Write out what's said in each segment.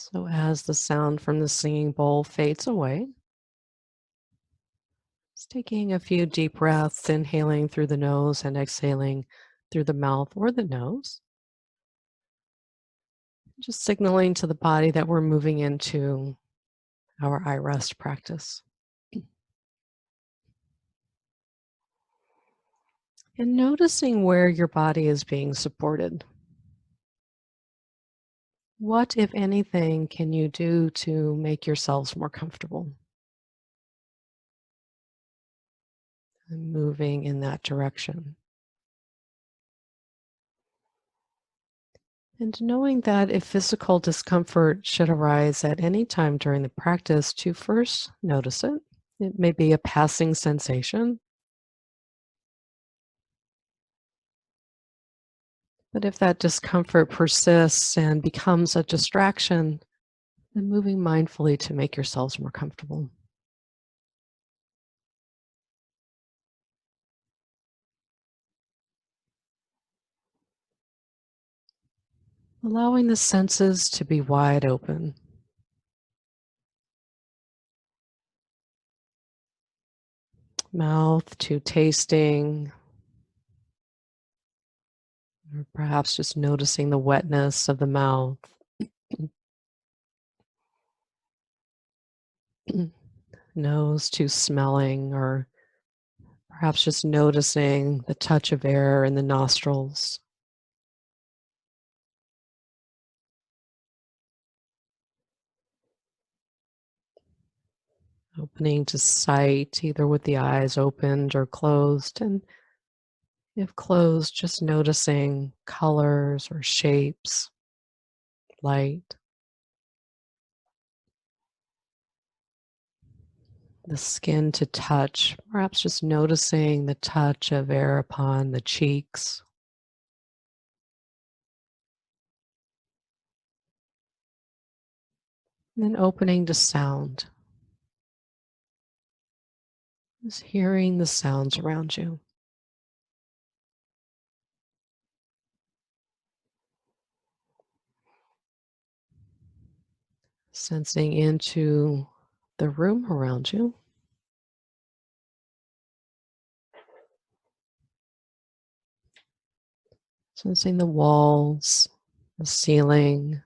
So as the sound from the singing bowl fades away, just taking a few deep breaths, inhaling through the nose and exhaling through the mouth or the nose, just signaling to the body that we're moving into our iRest practice. And noticing where your body is being supported. What, if anything, can you do to make yourselves more comfortable? And moving in that direction. And knowing that if physical discomfort should arise at any time during the practice, to first notice it. It may be a passing sensation, but if that discomfort persists and becomes a distraction, then moving mindfully to make yourselves more comfortable. Allowing the senses to be wide open. Mouth to tasting, or perhaps just noticing the wetness of the mouth. Nose to smelling, or perhaps just noticing the touch of air in the nostrils. Opening to sight, either with the eyes opened or closed. And if closed, just noticing colors or shapes, light, the skin to touch, perhaps just noticing the touch of air upon the cheeks. And then opening to sound, just hearing the sounds around you. Sensing into the room around you. Sensing the walls, the ceiling,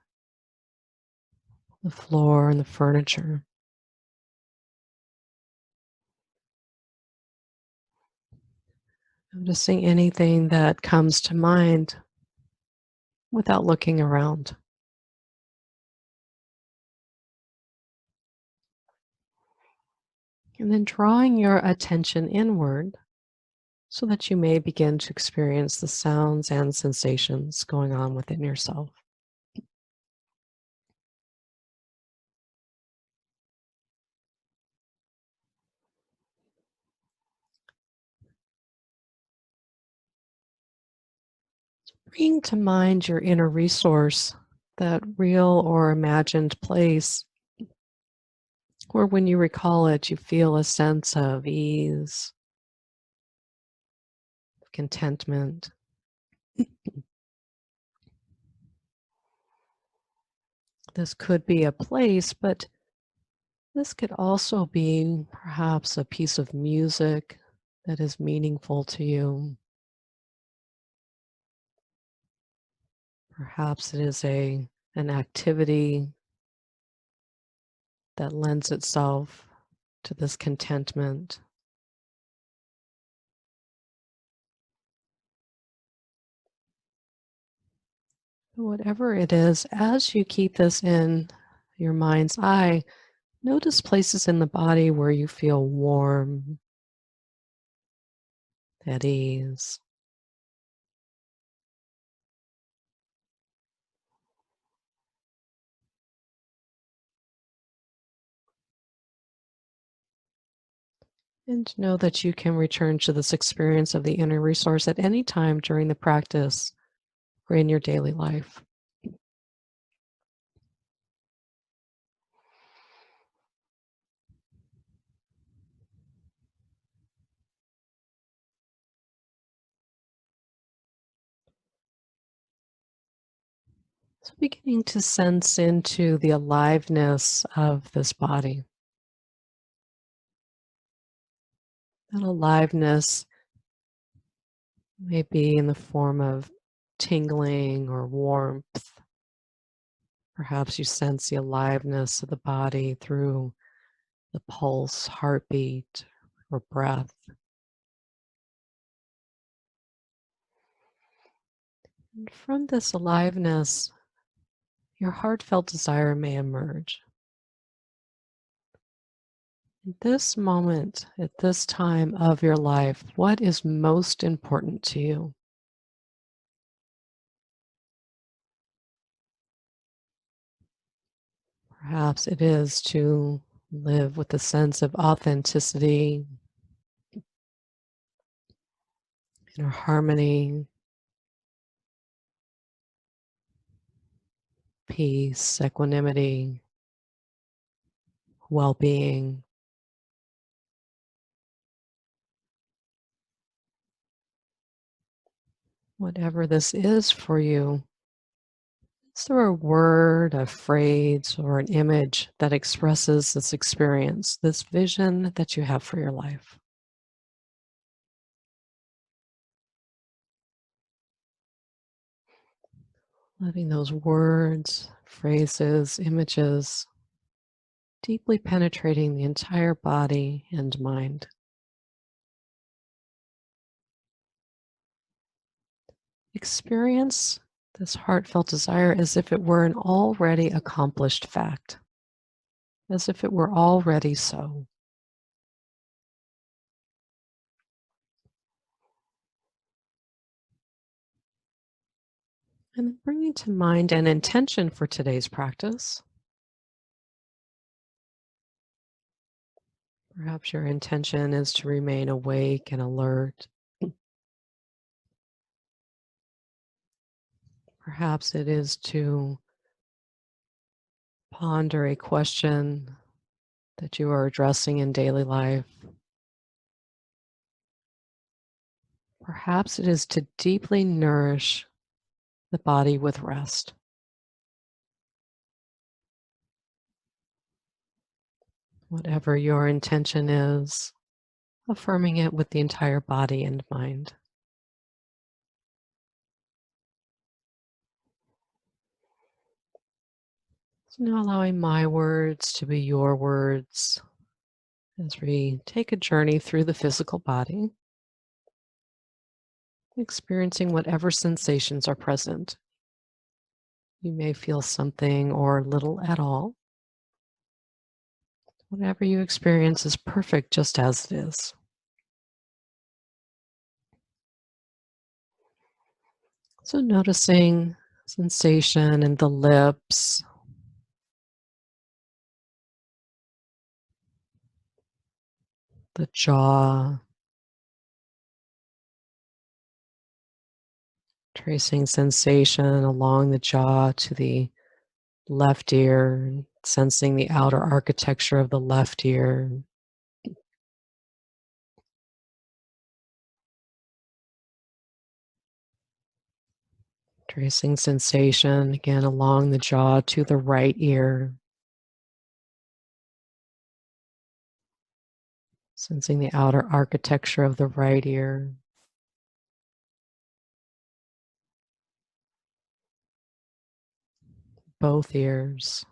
the floor, and the furniture. Noticing anything that comes to mind without looking around. And then drawing your attention inward so that you may begin to experience the sounds and sensations going on within yourself. Bring to mind your inner resource, that real or imagined place where when you recall it, you feel a sense of ease, contentment. This could be a place, but this could also be perhaps a piece of music that is meaningful to you. Perhaps it is an activity that lends itself to this contentment. Whatever it is, as you keep this in your mind's eye, notice places in the body where you feel warm, at ease. And know that you can return to this experience of the inner resource at any time during the practice or in your daily life. So beginning to sense into the aliveness of this body. That aliveness may be in the form of tingling or warmth. Perhaps you sense the aliveness of the body through the pulse, heartbeat, or breath. And from this aliveness, your heartfelt desire may emerge. At this moment, at this time of your life, what is most important to you? Perhaps it is to live with a sense of authenticity, inner harmony, peace, equanimity, well being. Whatever this is for you, is there a word, a phrase, or an image that expresses this experience, this vision that you have for your life? Letting those words, phrases, images deeply penetrating the entire body and mind. Experience this heartfelt desire as if it were an already accomplished fact, as if it were already so. And then bringing to mind an intention for today's practice. Perhaps your intention is to remain awake and alert. Perhaps it is to ponder a question that you are addressing in daily life. Perhaps it is to deeply nourish the body with rest. Whatever your intention is, affirming it with the entire body and mind. So now allowing my words to be your words as we take a journey through the physical body, experiencing whatever sensations are present. You may feel something or little at all. Whatever you experience is perfect just as it is. So noticing sensation in the lips, the jaw, tracing sensation along the jaw to the left ear, sensing the outer architecture of the left ear. Tracing sensation again along the jaw to the right ear. Sensing the outer architecture of the right ear. Both ears.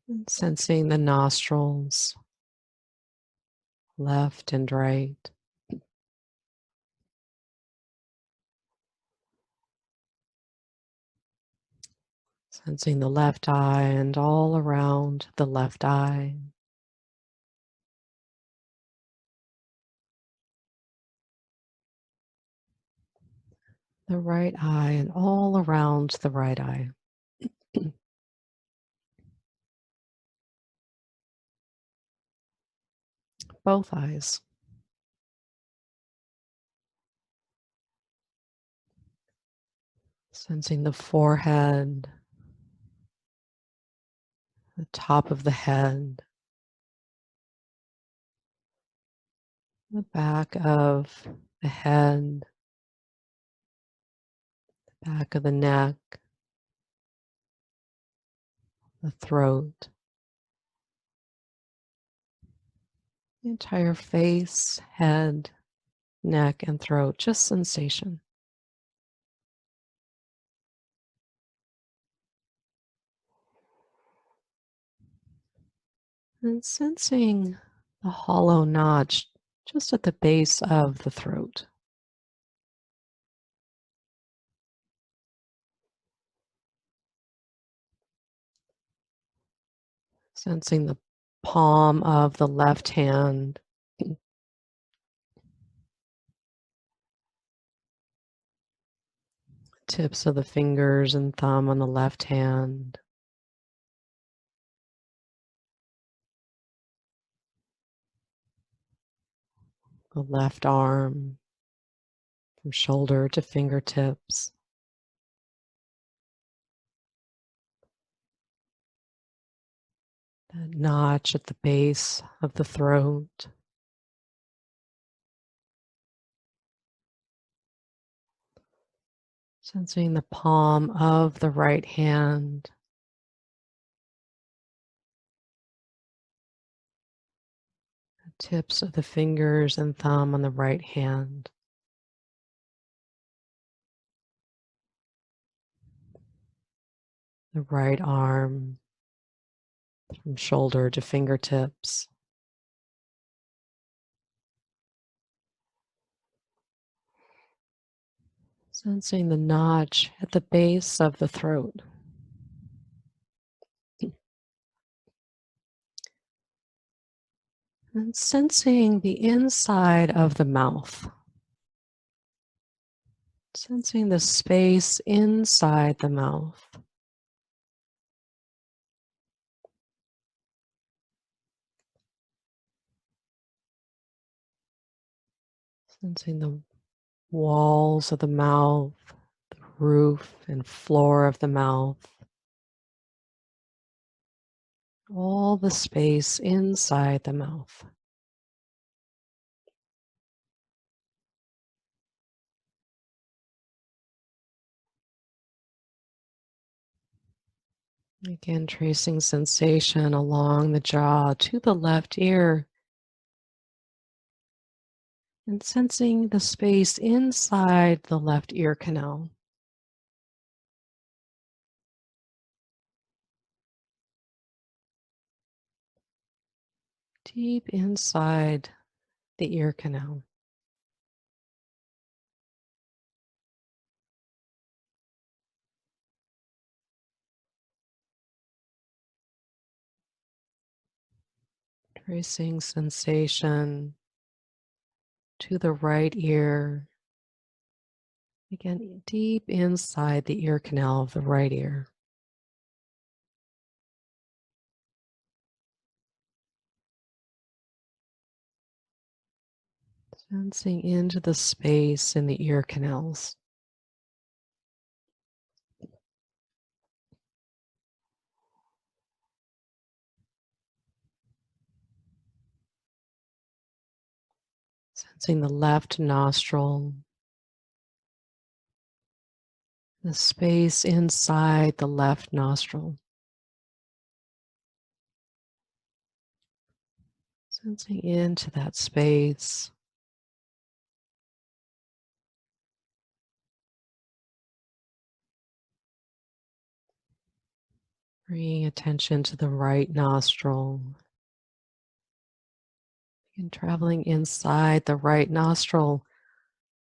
And sensing the nostrils, left and right. Sensing the left eye and all around the left eye. The right eye and all around the right eye. Both eyes. Sensing the forehead, the top of the head, the back of the head, back of the neck, the throat, the entire face, head, neck, and throat, just sensation. And sensing the hollow notch just at the base of the throat. Sensing the palm of the left hand, tips of the fingers and thumb on the left hand, the left arm from shoulder to fingertips. That notch at the base of the throat. Sensing the palm of the right hand, the tips of the fingers and thumb on the right hand. The right arm from shoulder to fingertips. Sensing the notch at the base of the throat. And sensing the inside of the mouth. Sensing the space inside the mouth. Sensing the walls of the mouth, the roof and floor of the mouth. All the space inside the mouth. Again, tracing sensation along the jaw to the left ear. And sensing the space inside the left ear canal. Deep inside the ear canal. Tracing sensation to the right ear. Again, deep inside the ear canal of the right ear. Sensing into the space in the ear canals. Sensing the left nostril. The space inside the left nostril. Sensing into that space. Bringing attention to the right nostril. And traveling inside the right nostril,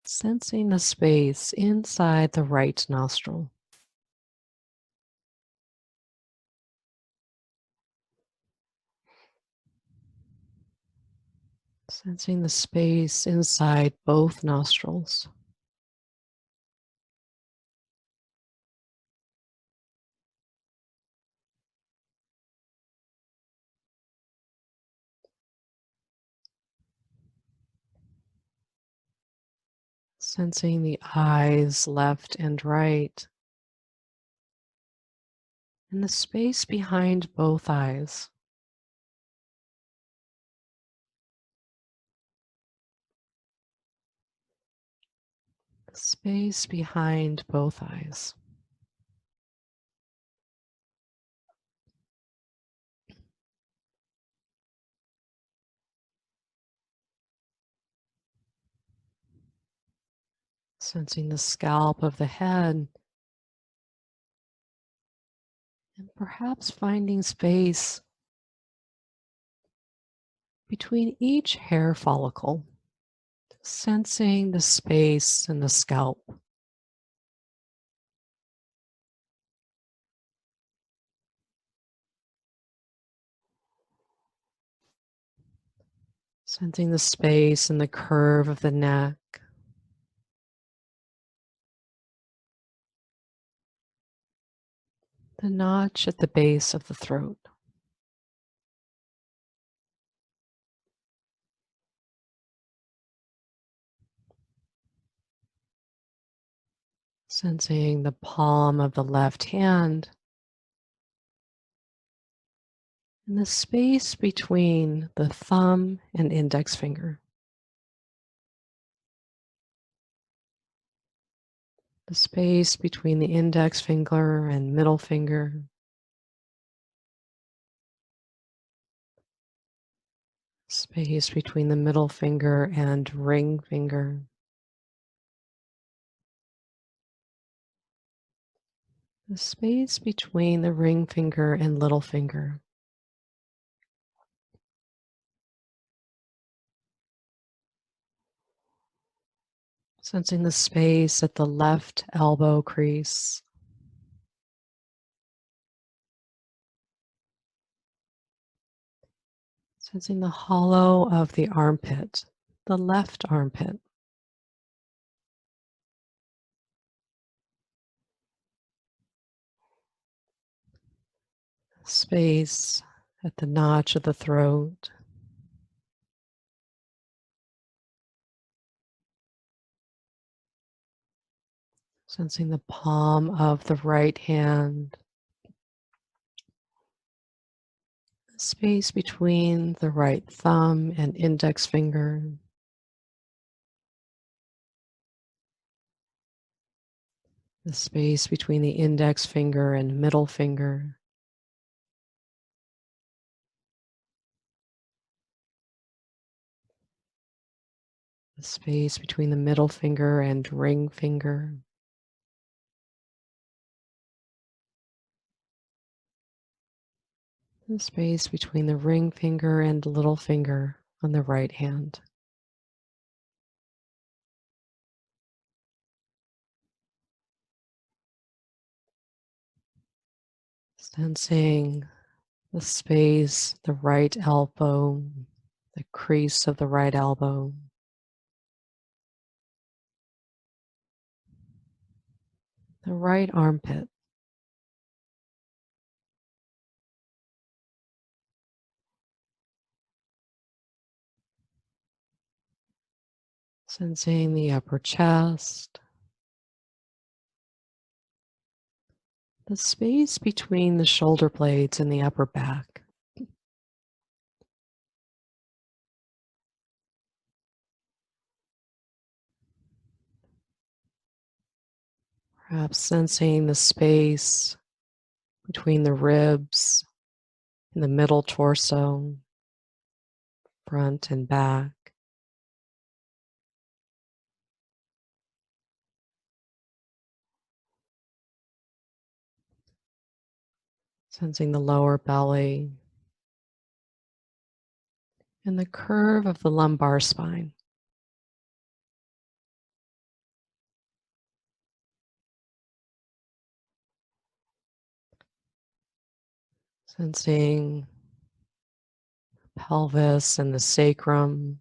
sensing the space inside the right nostril. Sensing the space inside both nostrils. Sensing the eyes left and right. And the space behind both eyes. Space behind both eyes. Sensing the scalp of the head, and perhaps finding space between each hair follicle, sensing the space in the scalp. Sensing the space and the curve of the neck. The notch at the base of the throat. Sensing the palm of the left hand and the space between the thumb and index finger. The space between the index finger and middle finger. Space between the middle finger and ring finger. The space between the ring finger and little finger. Sensing the space at the left elbow crease. Sensing the hollow of the armpit, the left armpit. Space at the notch of the throat. Sensing the palm of the right hand. Space between the right thumb and index finger. The space between the index finger and middle finger. The space between the middle finger and ring finger. The space between the ring finger and little finger on the right hand. Sensing the space, the right elbow, the crease of the right elbow. The right armpit. Sensing the upper chest. The space between the shoulder blades and the upper back. Perhaps sensing the space between the ribs and the middle torso, front and back. Sensing the lower belly and the curve of the lumbar spine. Sensing the pelvis and the sacrum.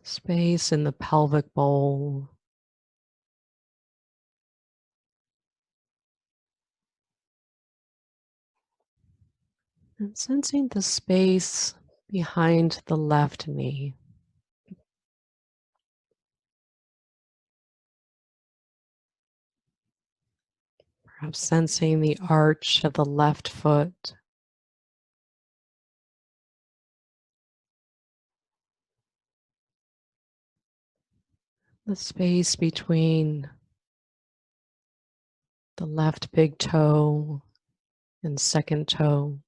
Space in the pelvic bowl. And sensing the space behind the left knee. Perhaps sensing the arch of the left foot. the space between the left big toe and second toe,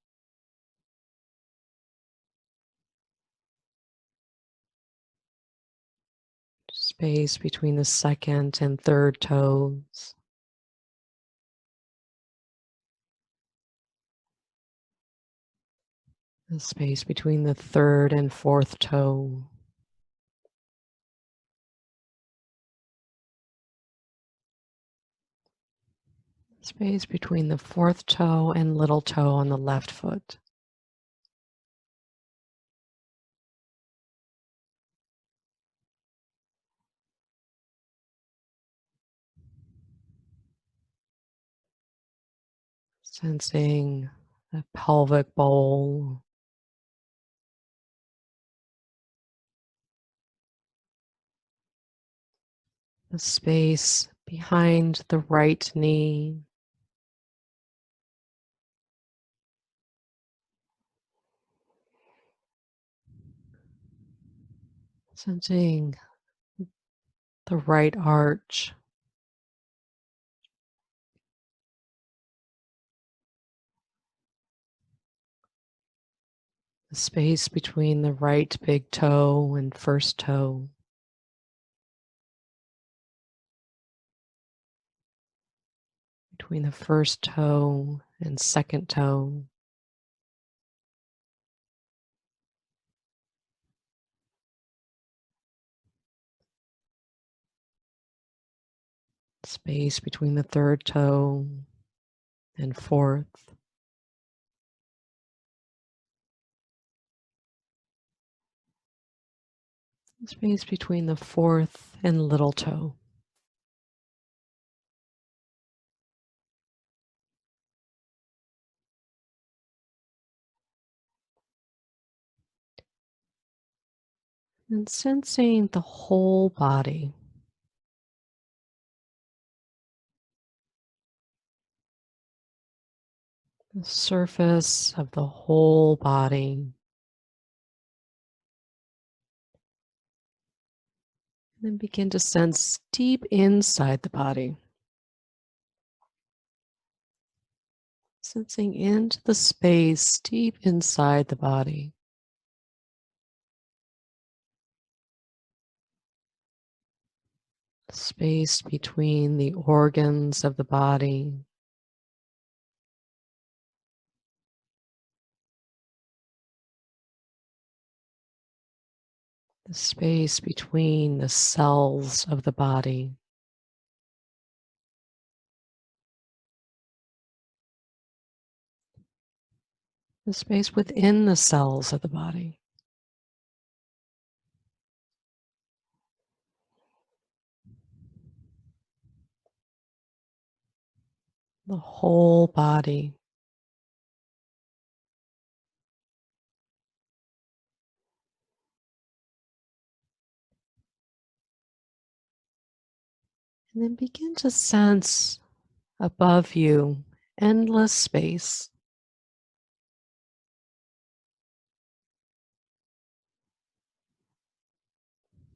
space between the second and third toes, the space between the third and fourth toe, space between the fourth toe and little toe on the left foot. Sensing the pelvic bowl, the space behind the right knee, sensing the right arch, the space between the right big toe and first toe, between the first toe and second toe, space between the third toe and fourth, space between the fourth and little toe. And sensing the whole body, the surface of the whole body. And then begin to sense deep inside the body, sensing into the space deep inside the body. Space between the organs of the body, the space between the cells of the body, the space within the cells of the body. The whole body. And then begin to sense above you endless space.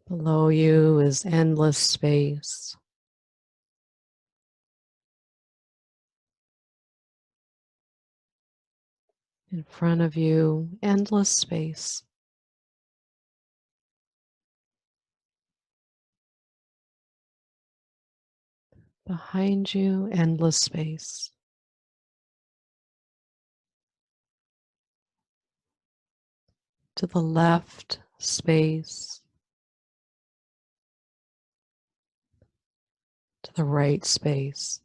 Below you is endless space. In front of you, endless space. Behind you, endless space. To the left, space. To the right, space.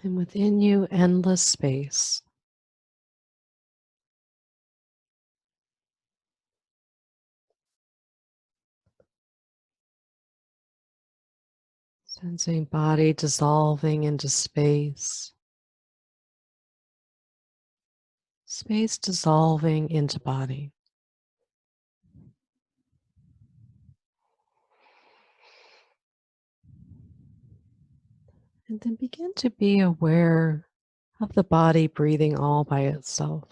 And within you, endless space. Sensing body dissolving into space. Space dissolving into body. And then begin to be aware of the body breathing all by itself.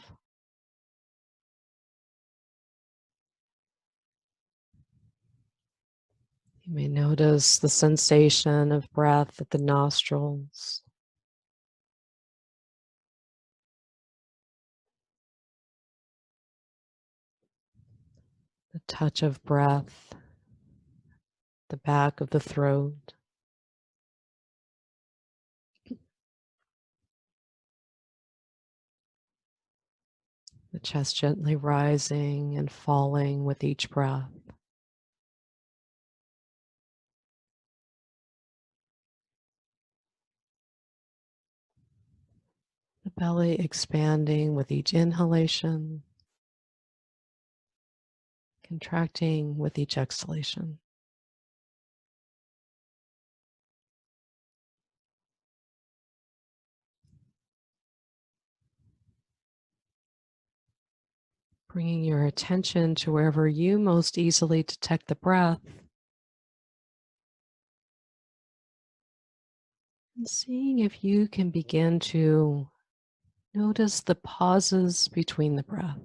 You may notice the sensation of breath at the nostrils, the touch of breath, the back of the throat, the chest gently rising and falling with each breath. The belly expanding with each inhalation, contracting with each exhalation. Bringing your attention to wherever you most easily detect the breath, and seeing if you can begin to notice the pauses between the breath.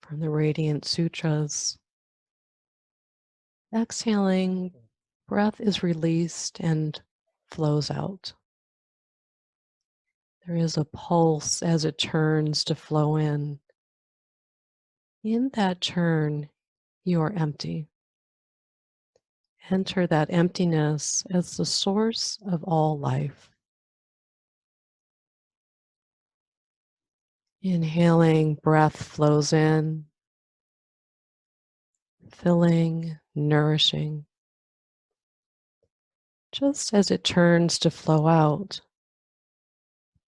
From the Radiance Sutras, exhaling, breath is released and flows out. There is a pulse as it turns to flow in. In that turn, you are empty. Enter that emptiness as the source of all life. Inhaling, breath flows in, filling, nourishing. Just as it turns to flow out,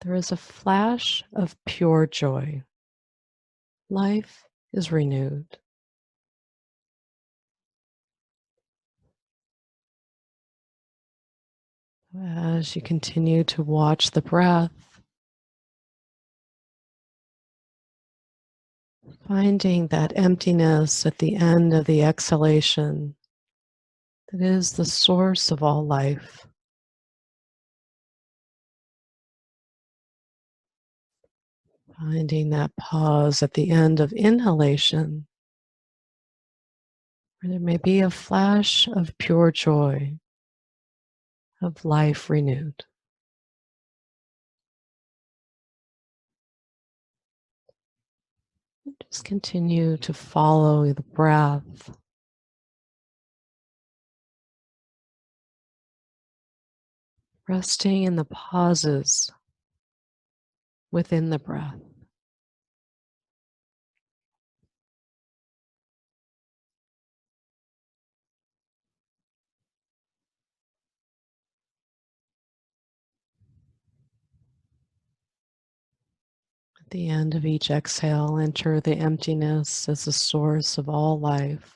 there is a flash of pure joy. Life is renewed. As you continue to watch the breath, finding that emptiness at the end of the exhalation that is the source of all life. Finding that pause at the end of inhalation, where there may be a flash of pure joy, of life renewed. Just continue to follow the breath, resting in the pauses within the breath. At the end of each exhale, enter the emptiness as the source of all life.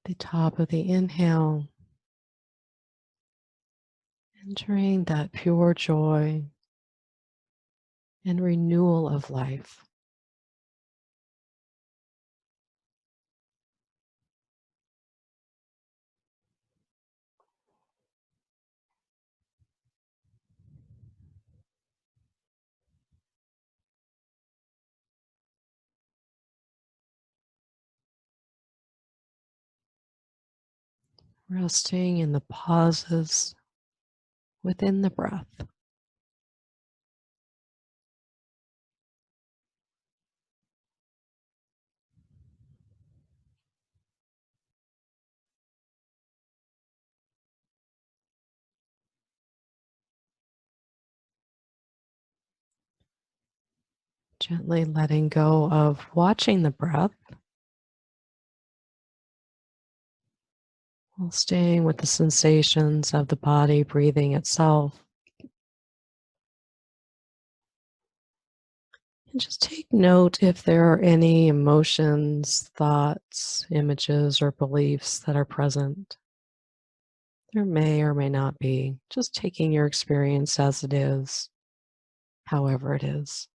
At the top of the inhale, entering that pure joy and renewal of life. Resting in the pauses within the breath. Gently letting go of watching the breath while staying with the sensations of the body breathing itself. And just take note if there are any emotions, thoughts, images, or beliefs that are present. There may or may not be, just taking your experience as it is, however it is.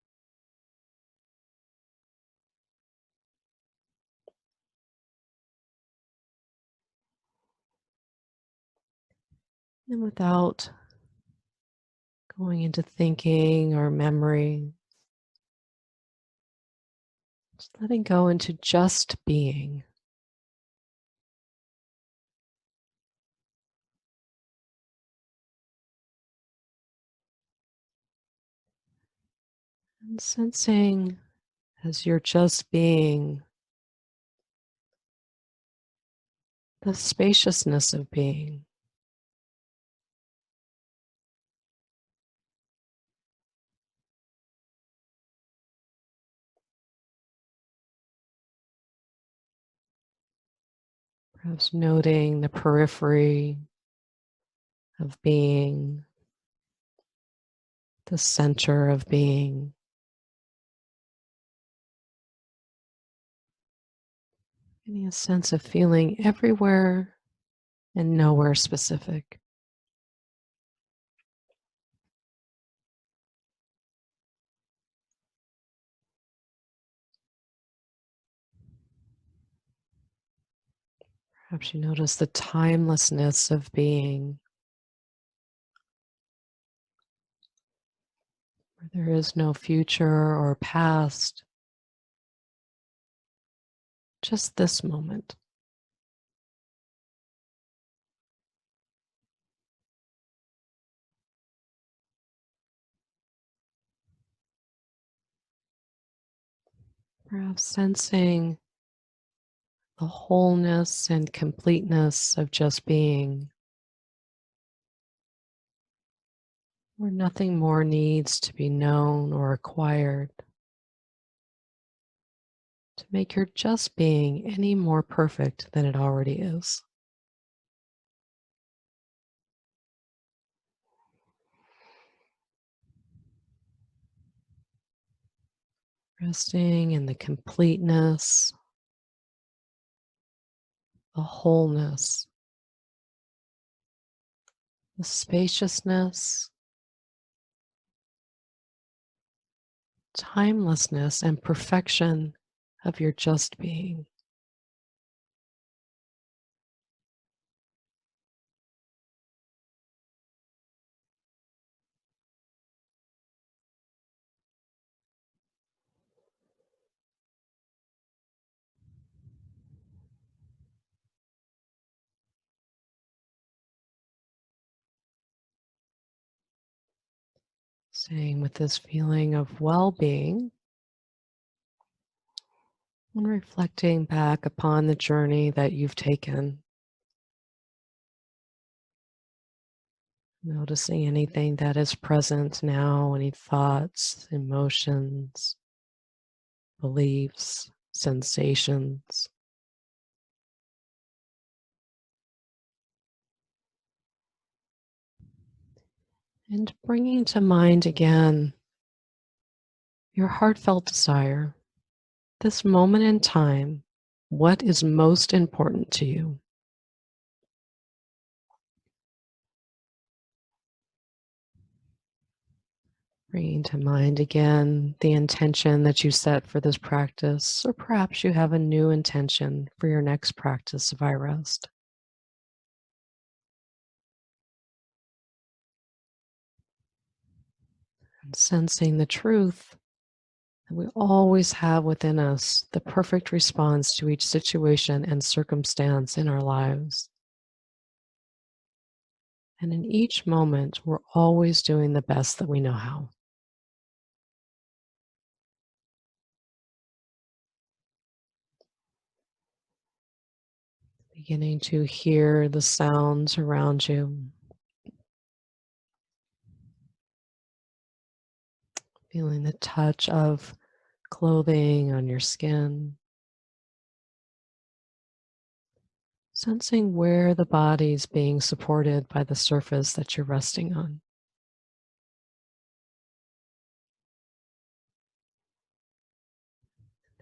And without going into thinking or memory, just letting go into just being. And sensing as you're just being the spaciousness of being. Perhaps noting the periphery of being, the center of being. Getting a sense of feeling everywhere and nowhere specific. Perhaps you notice the timelessness of being, where there is no future or past, just this moment. Perhaps sensing the wholeness and completeness of just being, where nothing more needs to be known or acquired to make your just being any more perfect than it already is. Resting in the completeness, the wholeness, the spaciousness, timelessness, and perfection of your just being. Staying with this feeling of well-being and reflecting back upon the journey that you've taken. Noticing anything that is present now, any thoughts, emotions, beliefs, sensations. And bringing to mind again your heartfelt desire, this moment in time, what is most important to you? Bringing to mind again the intention that you set for this practice, or perhaps you have a new intention for your next practice of iRest. And sensing the truth that we always have within us the perfect response to each situation and circumstance in our lives. And in each moment, we're always doing the best that we know how. Beginning to hear the sounds around you, feeling the touch of clothing on your skin, sensing where the body's being supported by the surface that you're resting on.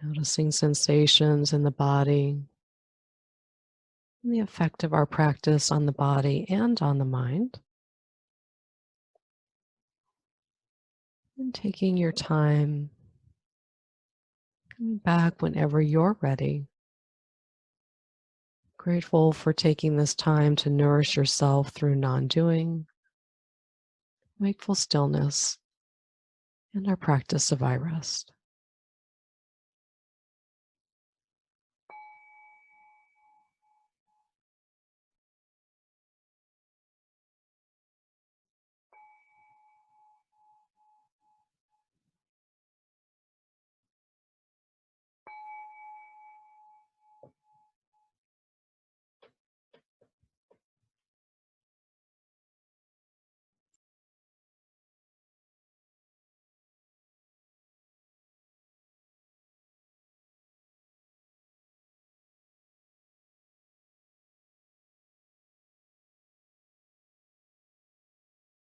Noticing sensations in the body, and the effect of our practice on the body and on the mind. And taking your time, coming back whenever you're ready, Grateful for taking this time to nourish yourself through non-doing, wakeful stillness, and our practice of iRest.